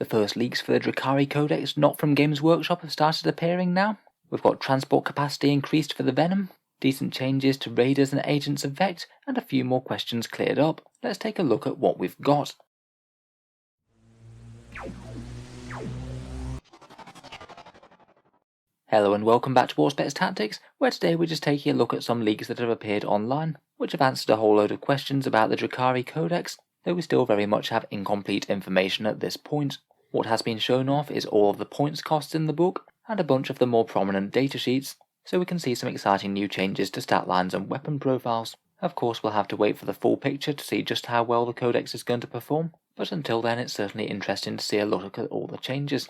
The first leaks for the Drukhari Codex not from Games Workshop have started appearing now. We've got transport capacity increased for the Venom, decent changes to raiders and agents of Vect, and a few more questions cleared up. Let's take a look at what we've got. Hello and welcome back to Auspex Tactics, where today we're just taking a look at some leaks that have appeared online, which have answered a whole load of questions about the Drukhari Codex, though we still very much have incomplete information at this point. What has been shown off is all of the points costs in the book, and a bunch of the more prominent datasheets, so we can see some exciting new changes to stat lines and weapon profiles. Of course we'll have to wait for the full picture to see just how well the Codex is going to perform, but until then it's certainly interesting to see a look at all the changes.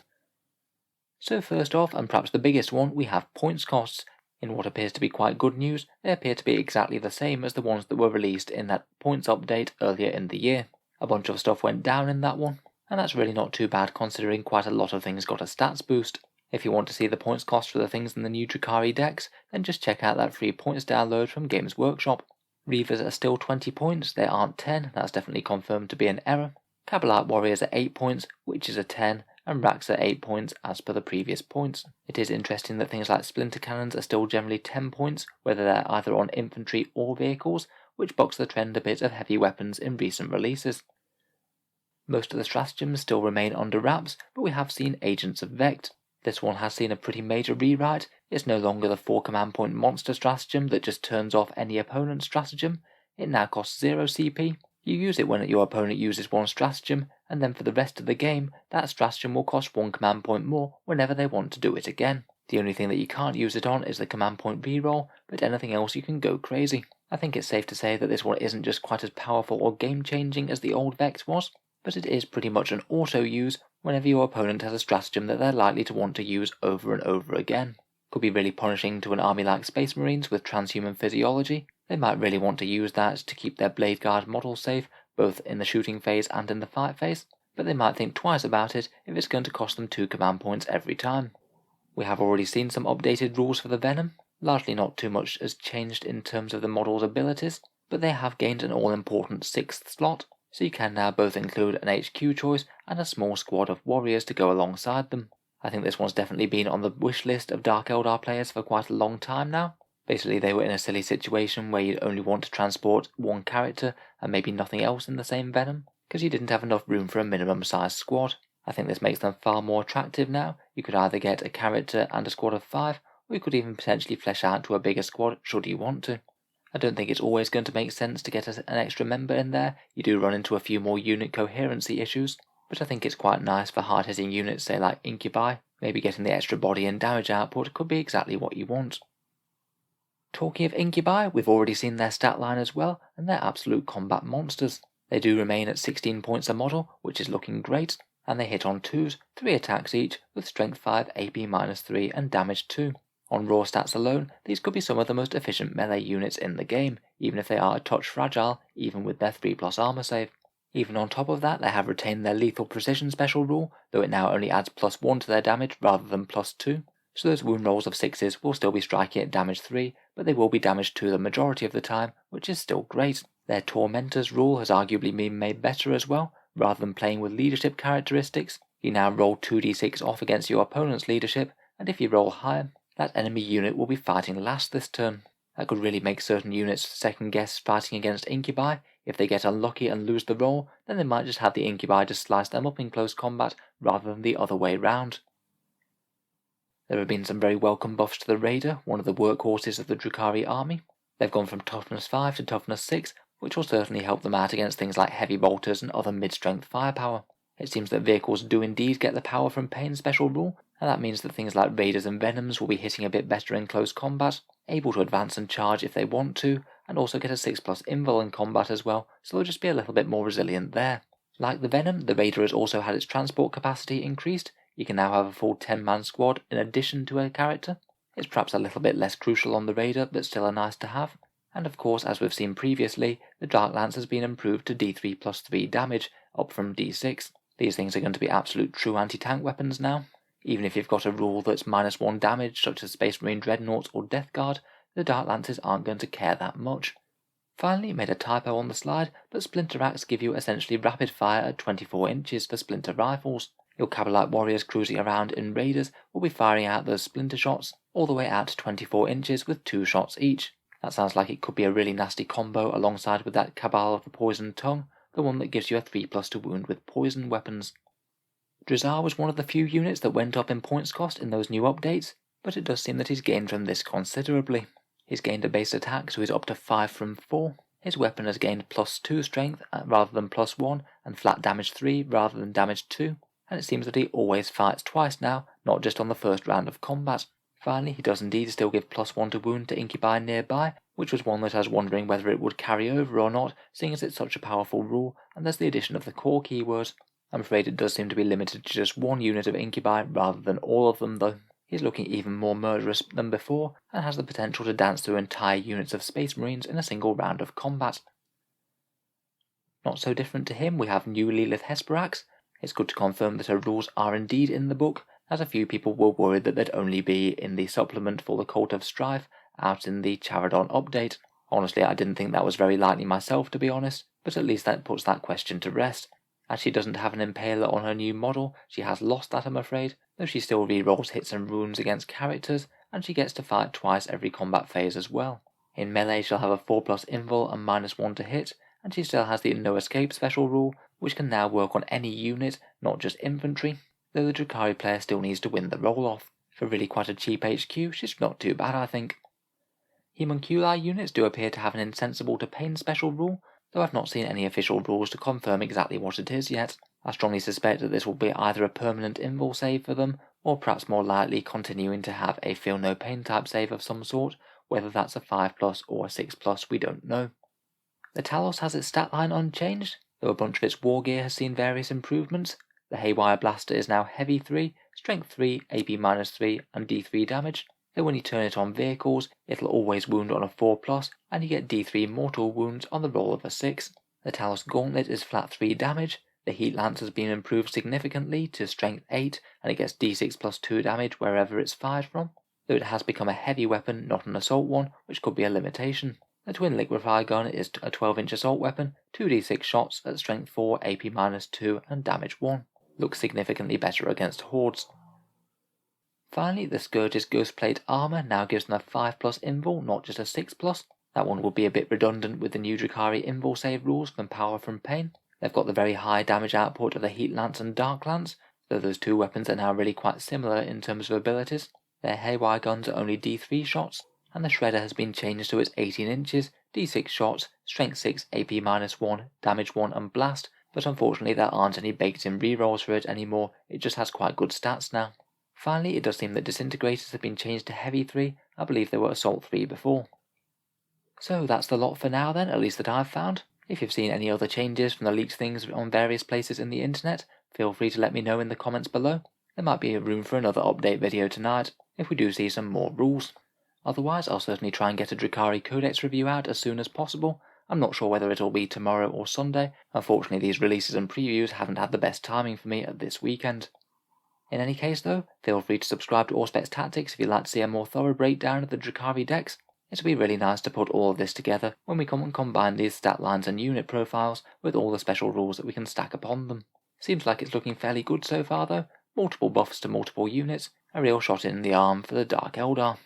So first off, and perhaps the biggest one, we have points costs. In what appears to be quite good news, they appear to be exactly the same as the ones that were released in that points update earlier in the year. A bunch of stuff went down in that one, and that's really not too bad considering quite a lot of things got a stats boost. If you want to see the points cost for the things in the new Drukhari decks, then just check out that free points download from Games Workshop. Reavers are still 20 points, they aren't 10, that's definitely confirmed to be an error. Cabalite Warriors are 8 points, Witches are 10, and Racks are 8 points as per the previous points. It is interesting that things like Splinter Cannons are still generally 10 points, whether they're either on infantry or vehicles, which bucks the trend a bit of heavy weapons in recent releases. Most of the stratagems still remain under wraps, but we have seen Agents of Vect. This one has seen a pretty major rewrite. It's no longer the 4 command point monster stratagem that just turns off any opponent's stratagem. It now costs 0 CP. You use it when your opponent uses one stratagem, and then for the rest of the game, that stratagem will cost 1 command point more whenever they want to do it again. The only thing that you can't use it on is the command point reroll, but anything else you can go crazy. I think it's safe to say that this one isn't just quite as powerful or game-changing as the old Vect was, but it is pretty much an auto-use whenever your opponent has a stratagem that they're likely to want to use over and over again. Could be really punishing to an army like Space Marines with transhuman physiology. They might really want to use that to keep their Blade Guard model safe, both in the shooting phase and in the fight phase, but they might think twice about it if it's going to cost them 2 command points every time. We have already seen some updated rules for the Venom. Largely not too much has changed in terms of the model's abilities, but they have gained an all-important 6th slot, so you can now both include an HQ choice and a small squad of warriors to go alongside them. I think this one's definitely been on the wish list of Dark Eldar players for quite a long time now. Basically they were in a silly situation where you'd only want to transport one character and maybe nothing else in the same Venom, because you didn't have enough room for a minimum size squad. I think this makes them far more attractive now. You could either get a character and a squad of 5, or you could even potentially flesh out to a bigger squad should you want to. I don't think it's always going to make sense to get an extra member in there. You do run into a few more unit coherency issues, but I think it's quite nice for hard-hitting units, say like Incubi. Maybe getting the extra body and damage output could be exactly what you want. Talking of Incubi, we've already seen their stat line as well, and they're absolute combat monsters. They do remain at 16 points a model, which is looking great, and they hit on 2s, 3 attacks each, with strength 5, AP -3 and damage 2. On raw stats alone, these could be some of the most efficient melee units in the game, even if they are a touch fragile, even with their 3+ armor save. Even on top of that, they have retained their lethal precision special rule, though it now only adds +1 to their damage rather than +2, so those wound rolls of 6s will still be striking at damage 3, but they will be damage 2 the majority of the time, which is still great. Their Tormentor's rule has arguably been made better as well. Rather than playing with leadership characteristics, you now roll 2d6 off against your opponent's leadership, and if you roll higher, that enemy unit will be fighting last this turn. That could really make certain units second guess fighting against Incubi. If they get unlucky and lose the roll, then they might just have the Incubi just slice them up in close combat rather than the other way round. There have been some very welcome buffs to the Raider, one of the workhorses of the Drukhari army. They've gone from toughness 5 to toughness 6, which will certainly help them out against things like heavy bolters and other mid-strength firepower. It seems that vehicles do indeed get the power from Pain special rule, and that means that things like Raiders and Venoms will be hitting a bit better in close combat, able to advance and charge if they want to, and also get a 6+ invul in combat as well, so they'll just be a little bit more resilient there. Like the Venom, the Raider has also had its transport capacity increased. You can now have a full 10-man squad in addition to a character. It's perhaps a little bit less crucial on the Raider, but still a nice to have. And of course, as we've seen previously, the Dark Lance has been improved to D3+3 damage, up from D6. These things are going to be absolute true anti-tank weapons now. Even if you've got a rule that's -1 damage, such as Space Marine Dreadnoughts or Death Guard, the Dark Lances aren't going to care that much. Finally, made a typo on the slide, but Splinter Racks give you essentially rapid fire at 24 inches for Splinter Rifles. Your cavalry warriors cruising around in raiders will be firing out those splinter shots all the way out to 24 inches with 2 shots each. That sounds like it could be a really nasty combo alongside with that Cabal of the Poisoned Tongue, the one that gives you a 3+ to wound with poison weapons. Drazar was one of the few units that went up in points cost in those new updates, but it does seem that he's gained from this considerably. He's gained a base attack, so he's up to 5 from 4. His weapon has gained +2 strength rather than +1, and flat damage 3 rather than damage 2, and it seems that he always fights twice now, not just on the first round of combat. Finally, he does indeed still give +1 to wound to Incubi nearby, which was one that I was wondering whether it would carry over or not, seeing as it's such a powerful rule, and there's the addition of the core keyword. I'm afraid it does seem to be limited to just one unit of Incubi rather than all of them though. He's looking even more murderous than before, and has the potential to dance through entire units of Space Marines in a single round of combat. Not so different to him, we have new Lilith Hesperax. It's good to confirm that her rules are indeed in the book, as a few people were worried that they'd only be in the supplement for the Cult of Strife out in the Charadon update. Honestly, I didn't think that was very likely myself, to be honest, but at least that puts that question to rest. As she doesn't have an impaler on her new model, she has lost that I'm afraid, though she still rerolls hits and wounds against characters, and she gets to fight twice every combat phase as well. In melee she'll have a 4+ invul and -1 to hit, and she still has the no escape special rule, which can now work on any unit, not just infantry, though the Drukhari player still needs to win the roll-off. For really quite a cheap HQ, she's not too bad I think. Homunculi units do appear to have an insensible to pain special rule, though I've not seen any official rules to confirm exactly what it is yet. I strongly suspect that this will be either a permanent invul save for them, or perhaps more likely continuing to have a feel no pain type save of some sort, whether that's a 5+ or a 6+, we don't know. The Talos has its stat line unchanged, though a bunch of its war gear has seen various improvements. The Haywire Blaster is now Heavy 3, Strength 3, AP -3, and D3 damage, though when you turn it on vehicles, it'll always wound on a 4+, and you get D3 mortal wounds on the roll of a 6. The Talos Gauntlet is flat 3 damage, the Heat Lance has been improved significantly to Strength 8, and it gets D6+2 damage wherever it's fired from, though it has become a heavy weapon, not an assault one, which could be a limitation. The Twin Liquefy Gun is a 12-inch assault weapon, 2d6 shots at Strength 4, AP -2, and damage 1. Looks significantly better against hordes. Finally, the Scourge's Ghostplate armor now gives them a 5+ invul, not just a 6+. That one would be a bit redundant with the new Drukhari invul save rules from Power from Pain. They've got the very high damage output of the Heat Lance and Dark Lance, though those two weapons are now really quite similar in terms of abilities. Their Haywire guns are only D3 shots, and the Shredder has been changed to its 18 inches, D6 shots, Strength 6, AP -1, damage 1 and blast, but unfortunately there aren't any baked in rerolls for it anymore, it just has quite good stats now. Finally, it does seem that Disintegrators have been changed to Heavy 3, I believe they were Assault 3 before. So that's the lot for now then, at least that I've found. If you've seen any other changes from the leaked things on various places in the internet, feel free to let me know in the comments below. There might be room for another update video tonight, if we do see some more rules. Otherwise, I'll certainly try and get a Drukhari Codex review out as soon as possible. I'm not sure whether it'll be tomorrow or Sunday. Unfortunately, these releases and previews haven't had the best timing for me at this weekend. In any case though, feel free to subscribe to Auspex Tactics if you'd like to see a more thorough breakdown of the Drukhari decks. It'll be really nice to put all of this together when we come and combine these stat lines and unit profiles with all the special rules that we can stack upon them. Seems like it's looking fairly good so far though, multiple buffs to multiple units, a real shot in the arm for the Dark Eldar.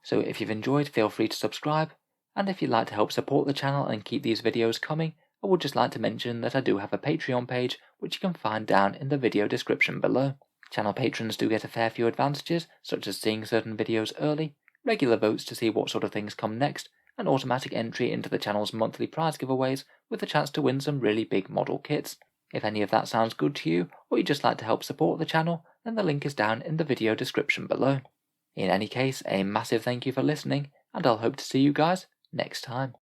So if you've enjoyed, feel free to subscribe, and if you'd like to help support the channel and keep these videos coming, I would just like to mention that I do have a Patreon page which you can find down in the video description below. Channel patrons do get a fair few advantages, such as seeing certain videos early, regular votes to see what sort of things come next, and automatic entry into the channel's monthly prize giveaways with a chance to win some really big model kits. If any of that sounds good to you, or you'd just like to help support the channel, then the link is down in the video description below. In any case, a massive thank you for listening, and I'll hope to see you guys next time.